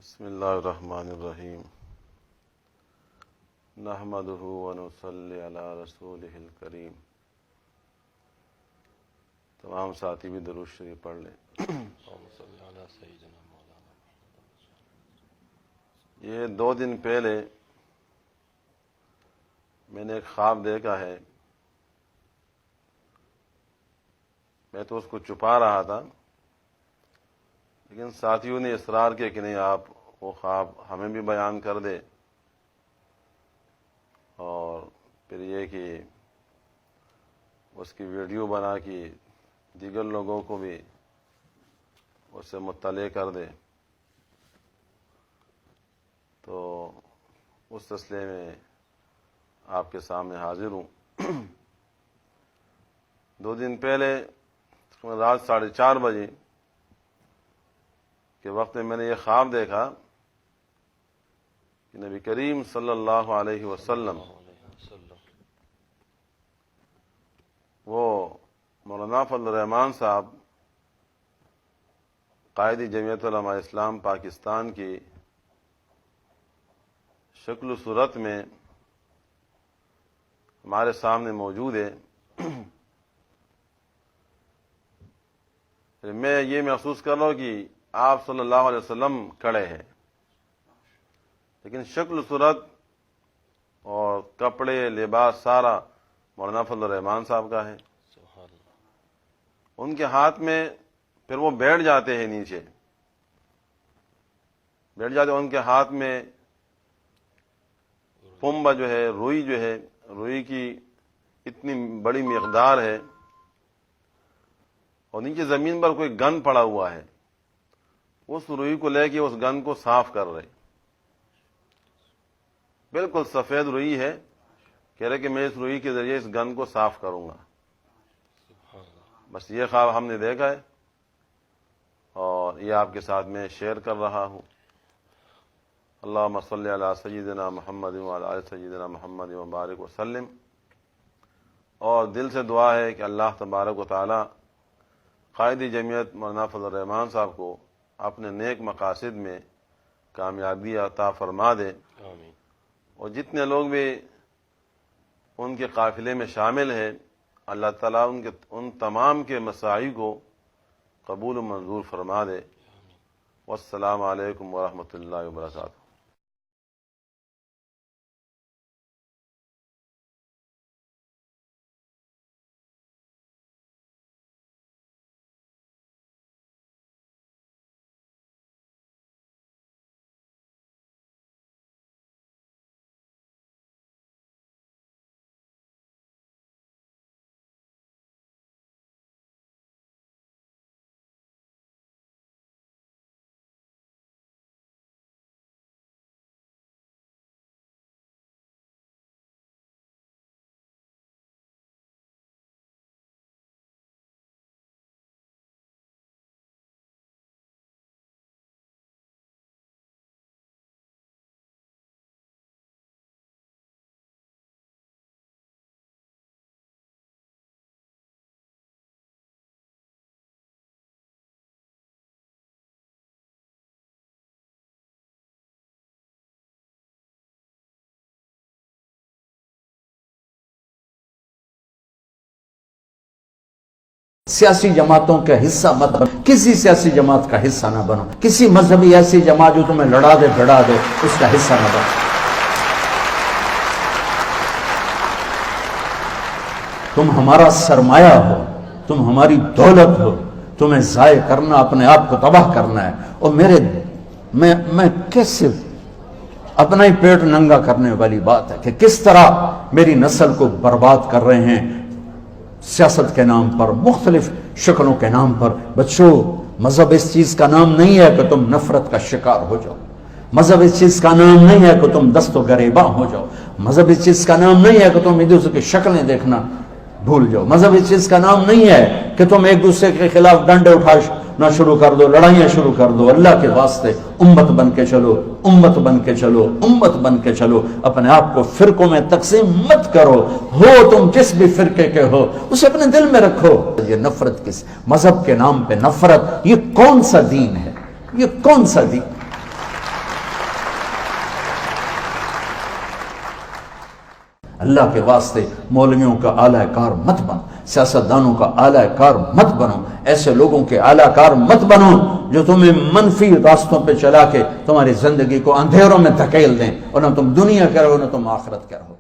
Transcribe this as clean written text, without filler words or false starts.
بسم اللہ الرحمن الرحیم نحمدہ ونصلی علی رسولہ الکریم۔ تمام ساتھی بھی درود شریف پڑھ لیں۔ یہ 2 دن پہلے میں نے ایک خواب دیکھا ہے، میں تو اس کو چھپا رہا تھا، لیکن ساتھیوں نے اصرار کیا کہ نہیں، آپ وہ خواب ہمیں بھی بیان کر دے، اور پھر یہ کہ اس کی ویڈیو بنا کے دیگر لوگوں کو بھی اس سے مطلع کر دے۔ تو اس سلسلے میں آپ کے سامنے حاضر ہوں۔ 2 دن پہلے رات 4:30 بجے کے وقت میں نے یہ خواب دیکھا کہ نبی کریم صلی اللہ علیہ وسلم وہ مولانا فضل الرحمان صاحب قائد جمعیت علماء اسلام پاکستان کی شکل و صورت میں ہمارے سامنے موجود ہے۔ میں یہ محسوس کر رہا ہوں کہ آپ صلی اللہ علیہ وسلم کھڑے ہیں، لیکن شکل و صورت اور کپڑے لباس سارا مولانا فضل الرحمان صاحب کا ہے۔ ان کے ہاتھ میں پھر وہ بیٹھ جاتے ہیں، نیچے بیٹھ جاتے ہیں، ان کے ہاتھ میں پنبہ جو ہے، روئی کی اتنی بڑی مقدار ہے، اور نیچے زمین پر کوئی گن پڑا ہوا ہے، اس روئی کو لے کے اس گن کو صاف کر رہے، بالکل سفید روئی ہے، کہہ رہے کہ میں اس روئی کے ذریعے اس گن کو صاف کروں گا۔ بس یہ خواب ہم نے دیکھا ہے، اور یہ آپ کے ساتھ میں شیئر کر رہا ہوں۔ اللہم صلی علی سیدنا محمد وعلی آل سیدنا محمد وبارک وسلم۔ اور دل سے دعا ہے کہ اللہ تبارک و تعالی قائد جمعیت مولانا فضل الرحمان صاحب کو اپنے نیک مقاصد میں کامیابی عطا فرما دے، اور جتنے لوگ بھی ان کے قافلے میں شامل ہیں، اللہ تعالیٰ ان تمام کے مساعی کو قبول و منظور فرما دے۔ والسلام علیکم ورحمۃ اللہ وبرکاتہ۔ سیاسی جماعتوں کا حصہ مت بنو، کسی سیاسی جماعت کا حصہ نہ بنو، کسی مذہبی ایسی جماعت جو تمہیں لڑا دے بھڑا دے اس کا حصہ نہ بنو۔ تم ہمارا سرمایہ ہو، تم ہماری دولت ہو، تمہیں ضائع کرنا، اپنے آپ کو تباہ کرنا ہے، اور میں کیسے اپنا ہی پیٹ ننگا کرنے والی بات ہے کہ کس طرح میری نسل کو برباد کر رہے ہیں سیاست کے نام پر، مختلف شکلوں کے نام پر۔ بچوں، مذہب اس چیز کا نام نہیں ہے کہ تم نفرت کا شکار ہو جاؤ، مذہب اس چیز کا نام نہیں ہے کہ تم دست و گریباں ہو جاؤ، مذہب اس چیز کا نام نہیں ہے کہ تم ایک دوسرے کی شکلیں دیکھنا بھول جاؤ، مذہب اس چیز کا نام نہیں ہے کہ تم ایک دوسرے کے خلاف ڈنڈے اٹھانا شروع کر دو، لڑائیاں شروع کر دو۔ اللہ کے واسطے امت بن کے چلو، امت بن کے چلو، امت بن کے چلو۔ اپنے آپ کو فرقوں میں تقسیم مت کرو، ہو تم جس بھی فرقے کے ہو اسے اپنے دل میں رکھو۔ یہ نفرت کس مذہب کے نام پہ نفرت، یہ کون سا دین ہے؟ یہ کون سا دین؟ اللہ کے واسطے مولویوں کا اعلی کار مت بن، سیاستدانوں کا اعلی کار مت بنو، ایسے لوگوں کے اعلی کار مت بنو جو تمہیں منفی راستوں پہ چلا کے تمہاری زندگی کو اندھیروں میں دھکیل دیں، اور نہ تم دنیا کے رہو نہ تم آخرت کے رہو۔